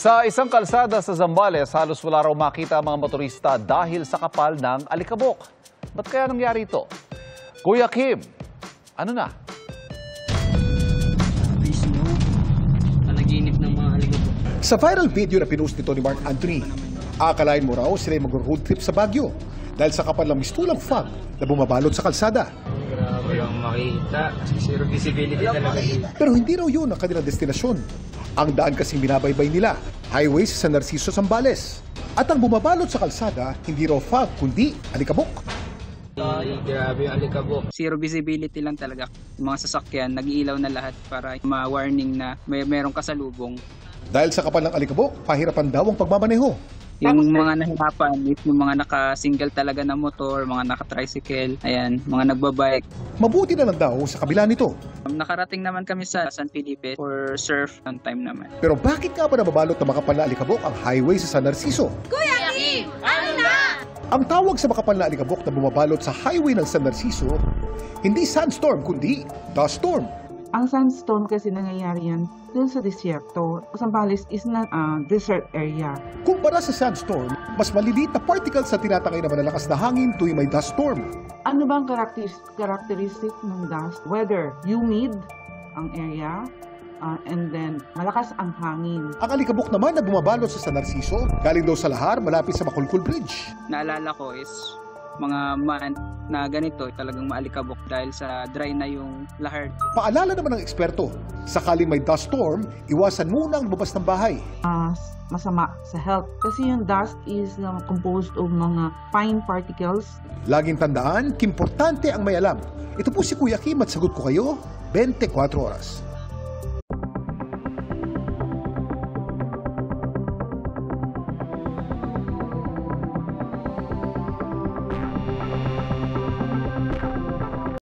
Sa isang kalsada sa Zambales, halos wala raw makita ang mga motorista dahil sa kapal ng alikabok. Ba't kaya nangyari ito? Kuya Kim, ano na? Panaginip ng mga alikabok. Sa viral video na pinost nito ni Mark Anthony, akalain mo raw sila mag-road trip sa Baguio dahil sa kapal ng mistulang fog na bumabalot sa kalsada. Grabe lang makita. Zero visibility talaga dito. Pero hindi raw yun ang kanilang destinasyon. Ang daan kasing binabaybay nila, highway sa San Narciso, Zambales. At ang bumabalot sa kalsada, hindi raw fog, kundi alikabok. Ay, grabe yung alikabok. Zero visibility lang talaga. Yung mga sasakyan, nag-iilaw na lahat para ma-warning na merong kasalubong. Dahil sa kapal ng alikabok, pahirapan daw ang pagmamaneho. Yung mga nahirapan, yung mga naka-single talaga na motor, mga naka-tricycle, ayan, mga nagbabike. Mabuti na lang daw sa kabila nito. Nakarating naman kami sa San Felipe for surf on time naman. Pero bakit nga ba nababalot ng makapal na alikabok ang highway sa San Narciso? Kuya Kim, ano na? Ang tawag sa makapal na alikabok na bumabalot sa highway ng San Narciso, hindi sandstorm kundi dust storm. Ang sandstorm kasi nangyayari yan dun sa disyerto. Zambales is not a desert area. Kumpara sa sandstorm, mas maliliit na particles sa tinatangay na malalakas na hangin tuwing may dust storm. Ano bang characteristic ng dust? Weather, humid ang area, and then malakas ang hangin. Ang alikabok naman na bumabalot sa San Narciso, galing daw sa Lahar malapit sa Makulkul Bridge. Naalala ko is mga month na ganito talagang maalikabok dahil sa dry na yung lahar. Paalala naman ng eksperto, sakaling may dust storm, iwasan muna ang lumabas ng bahay. Masama sa health kasi yung dust is composed of mga fine particles. Laging tandaan, importante ang may alam. Ito po si Kuya Kim at sagot ko kayo, 24 oras.